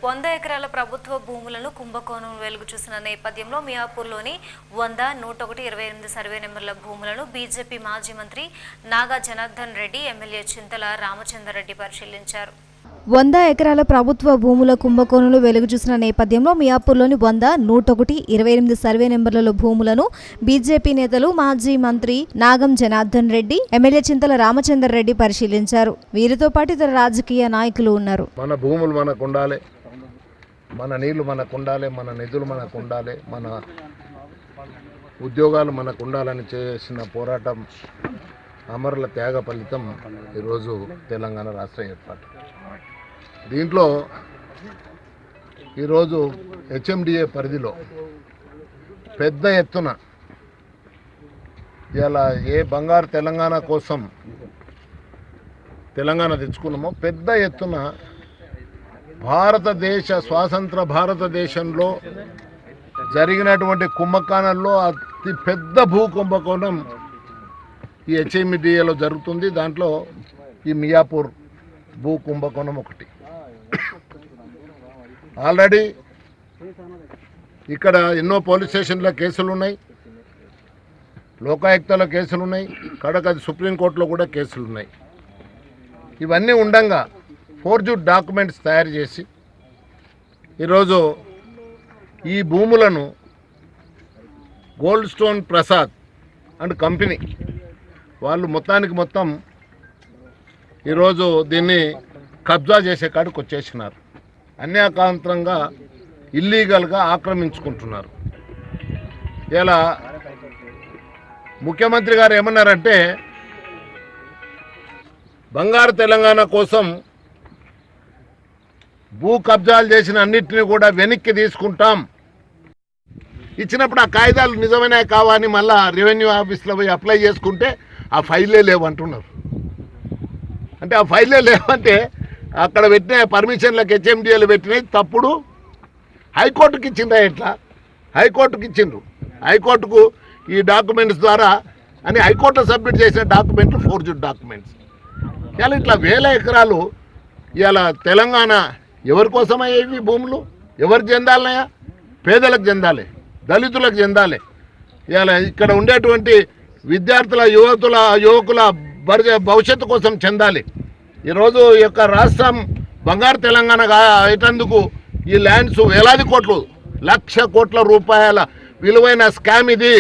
100 ఎకరాల ప్రభుత్వ భూములను కుంభకోణం వెలుగు చూసిన నేపథ్యంలో మియాపూర్లోని 100, 101, 28 సర్వే నెంబర్ల భూములను బీజేపీ మాజీ మంత్రి నాగా జనార్దన్ రెడ్డి, ఎమ్మెల్యే చింతల రామచంద్రరెడ్డి పరిశీలించారు. 100 ఎకరాల ప్రభుత్వ భూముల కుంభకోణంలో వెలుగు చూసిన నేపథ్యంలో మియాపూర్లోని 100, 101, 28 సర్వే నెంబర్ల భూములను బీజేపీ నేతలు మాజీ మంత్రి నాగం జనార్దన్ రెడ్డి, ఎమ్మెల్యే చింతల రామచంద్రరెడ్డి పరిశీలించారు. వీరితో పాటు ఇతర రాజకీయ నాయకులు ఉన్నారు. మన భూములు మనకు ఉండాలి, మన నీళ్లు మనకు ఉండాలి, మన నిధులు మనకు ఉండాలి, మన ఉద్యోగాలు మనకు ఉండాలని చేసిన పోరాటం అమరుల త్యాగ ఫలితం ఈరోజు తెలంగాణ రాష్ట్ర ఏర్పాటు. దీంట్లో ఈరోజు హెచ్ఎండిఏ పరిధిలో పెద్ద ఎత్తున ఇలా ఏ బంగారు తెలంగాణ కోసం తెలంగాణ తెచ్చుకున్నామో పెద్ద ఎత్తున స్వాతంత్ర భారతదేశంలో జరిగినటువంటి కుంభకోణంలో అతి పెద్ద భూ కుంభకోణం ఈ హెచ్ఎండిఏలో జరుగుతుంది. దాంట్లో ఈ మియాపూర్ భూ కుంభకోణం ఒకటి. ఆల్రెడీ ఇక్కడ ఎన్నో పోలీస్ స్టేషన్ల కేసులు ఉన్నాయి, లోకాయుక్తల కేసులు ఉన్నాయి, కడకది సుప్రీంకోర్టులో కూడా కేసులు ఉన్నాయి. ఇవన్నీ ఉండంగా ఫోర్జుడ్ డాక్యుమెంట్స్ తయారు చేసి ఈరోజు ఈ భూములను gold stone Prasad and company వాళ్ళు మొత్తం ఈరోజు దీన్ని కబ్జా చేసే కాడికి వచ్చేసినారు. అన్యాయకాంతంగా ఇల్లీగల్గా ఆక్రమించుకుంటున్నారు. ఇలా ముఖ్యమంత్రి గారు ఏమన్నారంటే బంగారు తెలంగాణ కోసం భూ కబ్జాలు చేసిన అన్నిటిని కూడా వెనక్కి తీసుకుంటాం. ఇచ్చినప్పుడు ఆ కాగితాలు నిజమైనవి కావని మళ్ళా రెవెన్యూ ఆఫీస్లో పోయి అప్లై చేసుకుంటే ఆ ఫైల్లే లేవంటున్నారు. అంటే ఆ ఫైల్లే లేవంటే అక్కడ పెట్టిన పర్మిషన్లకు హెచ్ఎండిఏలు పెట్టినవి తప్పుడు. హైకోర్టుకి ఇచ్చిండ్రా, ఎట్లా హైకోర్టుకి ఇచ్చిండ్రు. హైకోర్టుకు ఈ డాక్యుమెంట్స్ ద్వారా అని హైకోర్టులో సబ్మిట్ చేసిన డాక్యుమెంట్లు ఫోర్జుడ్ డాక్యుమెంట్స్. ఇలా ఇట్లా వేల ఎకరాలు ఇలా తెలంగాణ ఎవరి కోసమయ్యేవి భూములు? ఎవరికి చెందాలనయా? పేదలకు చెందాలి, దళితులకు చెందాలి. ఇలా ఇక్కడ ఉండేటువంటి విద్యార్థుల యువకుల భవిష్యత్తు కోసం చెందాలి. ఈరోజు ఈ యొక్క రాష్ట్రం బంగారు తెలంగాణ అయ్యేటందుకు ఈ ల్యాండ్స్ వేలాది కోట్లు, 1,00,000 కోట్ల రూపాయల విలువైన స్కామ్ ఇది.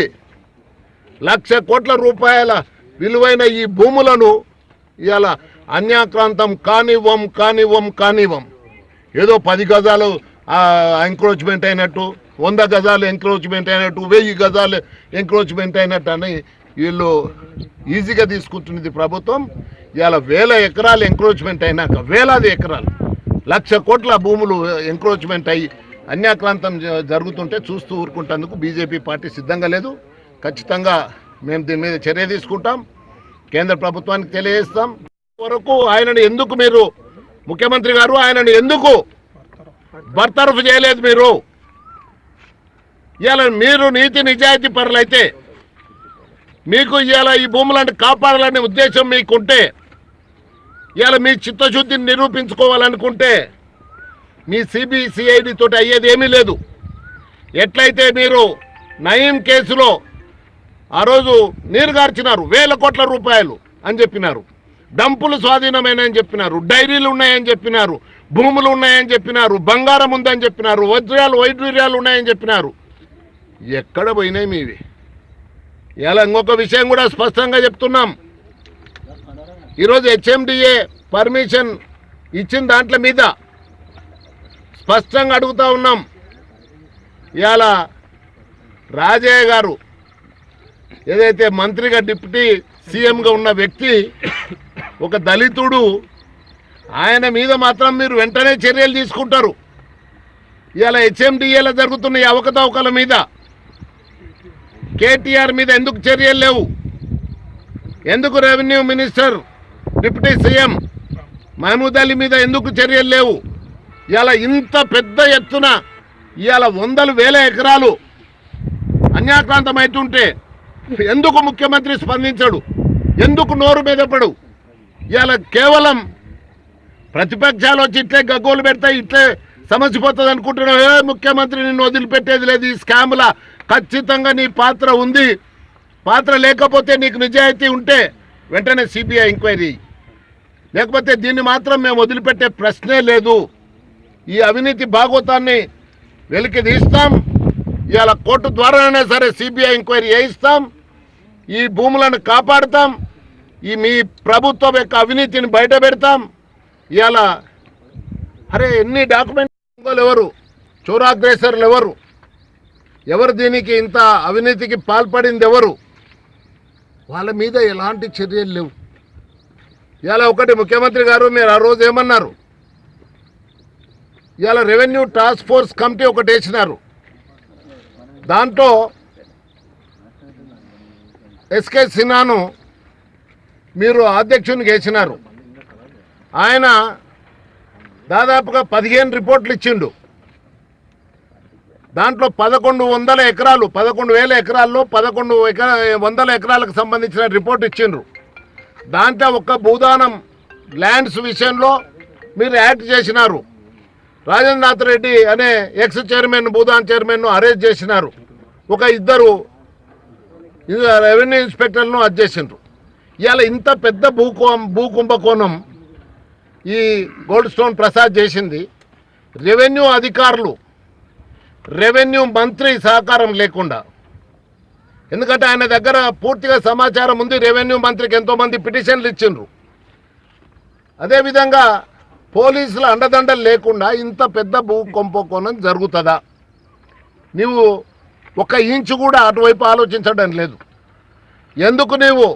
1,00,000 కోట్ల రూపాయల విలువైన ఈ భూములను ఇలా అన్యాక్రాంతం కానివ్వం. ఏదో 10 గజాలు ఎంక్రోచ్మెంట్ అయినట్టు, 100 గజాలు ఎంక్రోచ్మెంట్ అయినట్టు, 1000 గజాలు ఎంక్రోచ్మెంట్ అయినట్టు అని వీళ్ళు ఈజీగా తీసుకుంటున్నది ప్రభుత్వం. ఇలా వేల ఎకరాలు ఎంక్రోచ్మెంట్ అయినాక, వేలాది ఎకరాలు, 1,00,000 కోట్ల భూములు ఎంక్రోచ్మెంట్ అయ్యి అన్యాక్రాంతం జరుగుతుంటే చూస్తూ ఊరుకుంటేందుకు బీజేపీ పార్టీ సిద్ధంగా లేదు. ఖచ్చితంగా మేము దీని మీద చర్య తీసుకుంటాం, కేంద్ర ప్రభుత్వానికి తెలియజేస్తాం. వరకు ఆయనను ఎందుకు మీరు ముఖ్యమంత్రి గారు ఆయనను ఎందుకు బర్తరఫ్ చేయలేదు? మీరు ఇవాళ మీరు నీతి నిజాయితీ పరులైతే, మీకు ఇవాళ ఈ భూములను కాపాడాలనే ఉద్దేశం మీకుంటే, ఇవాళ మీ చిత్తశుద్ధిని నిరూపించుకోవాలనుకుంటే మీ సిబిసిఐడి తోటి అయ్యేది ఏమీ లేదు. ఎట్లయితే మీరు నయీం కేసులో ఆ రోజు నీరు గార్చినారు, 1,000 కోట్ల రూపాయలు అని చెప్పినారు, డంపులు స్వాధీనమైనని చెప్పినారు, డైరీలు ఉన్నాయని చెప్పినారు, భూములు ఉన్నాయని చెప్పినారు, బంగారం ఉందని చెప్పినారు, వైడ్యూర్యాలు ఉన్నాయని చెప్పినారు. ఎక్కడ పోయినాయి మీవి? ఇలా ఇంకొక విషయం కూడా స్పష్టంగా చెప్తున్నాం. ఈరోజు హెచ్ఎండిఏ పర్మిషన్ ఇచ్చిన దాంట్లో మీద స్పష్టంగా అడుగుతూ ఉన్నాం. ఇవాళ రాజయ్య గారు ఏదైతే మంత్రిగా డిప్యూటీ సీఎంగా ఉన్న వ్యక్తి ఒక దళితుడు, ఆయన మీద మాత్రం మీరు వెంటనే చర్యలు తీసుకుంటారు. ఇవాళ హెచ్ఎండిఏలో జరుగుతున్న ఈ అవకతవకల మీద కేటీఆర్ మీద ఎందుకు చర్యలు లేవు? ఎందుకు revenue minister deputy CM Mahmood Ali మీద ఎందుకు చర్యలు లేవు? ఇవాళ ఇంత పెద్ద ఎత్తున ఇవాళ 100,000 ఎకరాలు అన్యాక్రాంతం అవుతుంటే ఎందుకు ముఖ్యమంత్రి స్పందించడు? ఎందుకు నోరు మెదపడు? ఇవాళ కేవలం ప్రతిపక్షాలు వచ్చి ఇట్లే గగ్గోలు పెడతాయి, ఇట్లే సమస్య పోతుంది అనుకుంటున్నావు. ముఖ్యమంత్రి నిన్ను వదిలిపెట్టేది లేదు. ఈ స్కామ్ల ఖచ్చితంగా నీ పాత్ర ఉంది. పాత్ర లేకపోతే నీకు నిజాయితీ ఉంటే వెంటనే సిబిఐ ఎంక్వైరీ, లేకపోతే దీన్ని మాత్రం మేము వదిలిపెట్టే ప్రశ్నే లేదు. ఈ అవినీతి భాగోతాన్ని వెలికి తీస్తాం. ఇవాళ కోర్టు ద్వారానే సరే సిబిఐ ఎంక్వైరీ చేయిస్తాం. ఈ భూములను కాపాడుతాం. ఈ మీ ప్రభుత్వం యొక్క అవినీతిని బయట పెడతాం. ఇవాళ అరే ఎన్ని డాక్యుమెంట్లు ఎవరు, చోరాగ్రేసర్లు ఎవరు, ఎవరు దీనికి ఇంత అవినీతికి పాల్పడింది ఎవరు, వాళ్ళ మీద ఎలాంటి చర్యలు లేవు. ఇవాళ ఒకటి ముఖ్యమంత్రి గారు మీరు ఆ రోజు ఏమన్నారు, ఇవాళ రెవెన్యూ టాస్క్ ఫోర్స్ కమిటీ ఒకటి వేసినారు. దాంట్లో ఎస్కే సిన్హాను మీరు అధ్యక్షునికి వేసినారు. ఆయన దాదాపుగా 15 రిపోర్ట్లు ఇచ్చిండు. దాంట్లో 1100 ఎకరాలు, 11,000 ఎకరాల్లో 1100 ఎకరాలకు సంబంధించిన రిపోర్ట్ ఇచ్చిండ్రు. దాంట్లో ఒక్క భూదానం ల్యాండ్స్ విషయంలో మీరు యాక్ట్ చేసినారు. రాజేంద్రనాథ్ రెడ్డి అనే ఎక్స్ చైర్మన్, భూదాన్ చైర్మన్ను అరెస్ట్ చేసినారు. ఒక 2 రెవెన్యూ ఇన్స్పెక్టర్లను అరెస్ట్ చేసిండ్రు. ఇవాళ ఇంత పెద్ద భూ కుంభకోణం ఈ గోల్డ్ స్టోన్ ప్రసాద్ చేసింది. రెవెన్యూ అధికారులు, రెవెన్యూ మంత్రి సహకారం లేకుండా, ఎందుకంటే ఆయన దగ్గర పూర్తిగా సమాచారం ఉంది. రెవెన్యూ మంత్రికి ఎంతోమంది పిటిషన్లు ఇచ్చిండ్రు. అదేవిధంగా పోలీసుల అండదండలు లేకుండా ఇంత పెద్ద భూ కుంభకోణం జరుగుతుందా? నీవు ఒక ఇంచు కూడా అటువైపు ఆలోచించడం లేదు. ఎందుకు నీవు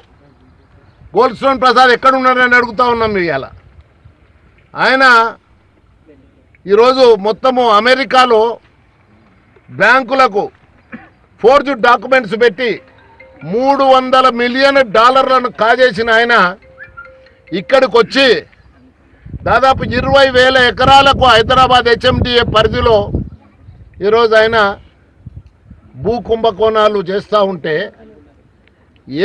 గోల్డ్ స్టోన్ ప్రసాద్ ఎక్కడున్నాడని అడుగుతా ఉన్నాం. ఇవాళ ఆయన ఈరోజు మొత్తము అమెరికాలో బ్యాంకులకు ఫోర్జుడ్ డాక్యుమెంట్స్ పెట్టి $300 మిలియన్ కాజేసిన ఆయన ఇక్కడికి వచ్చి దాదాపు 20,000 ఎకరాలకు హైదరాబాద్ హెచ్ఎండిఏ పరిధిలో ఈరోజు ఆయన భూ కుంభకోణాలు చేస్తూ ఉంటే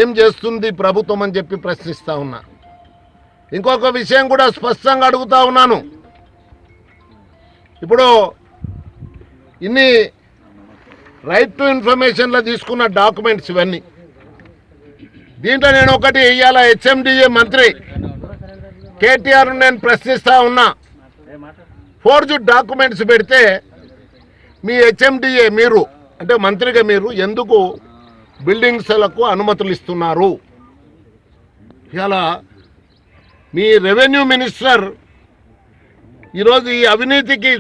ఏం చేస్తుంది ప్రభుత్వం అని చెప్పి ప్రశ్నిస్తూ ఉన్నా. ఇంకొక విషయం కూడా స్పష్టంగా అడుగుతా ఉన్నాను. ఇప్పుడు ఇన్ని రైట్ టు ఇన్ఫర్మేషన్లో తీసుకున్న డాక్యుమెంట్స్ ఇవన్నీ, దీంట్లో నేను ఒకటి ఇవాళ హెచ్ఎండిఏ మంత్రి కేటీఆర్ నేను ప్రశ్నిస్తూ ఉన్నా. ఫోర్జుడ్ డాక్యుమెంట్స్ పెడితే మీ హెచ్ఎండిఏ మీరు అంటే మంత్రిగా మీరు ఎందుకు బిల్డింగ్స్లకు అనుమతులు ఇస్తున్నారు? ఇలా మీ రెవెన్యూ మినిస్టర్ ఈరోజు ఈ అవినీతికి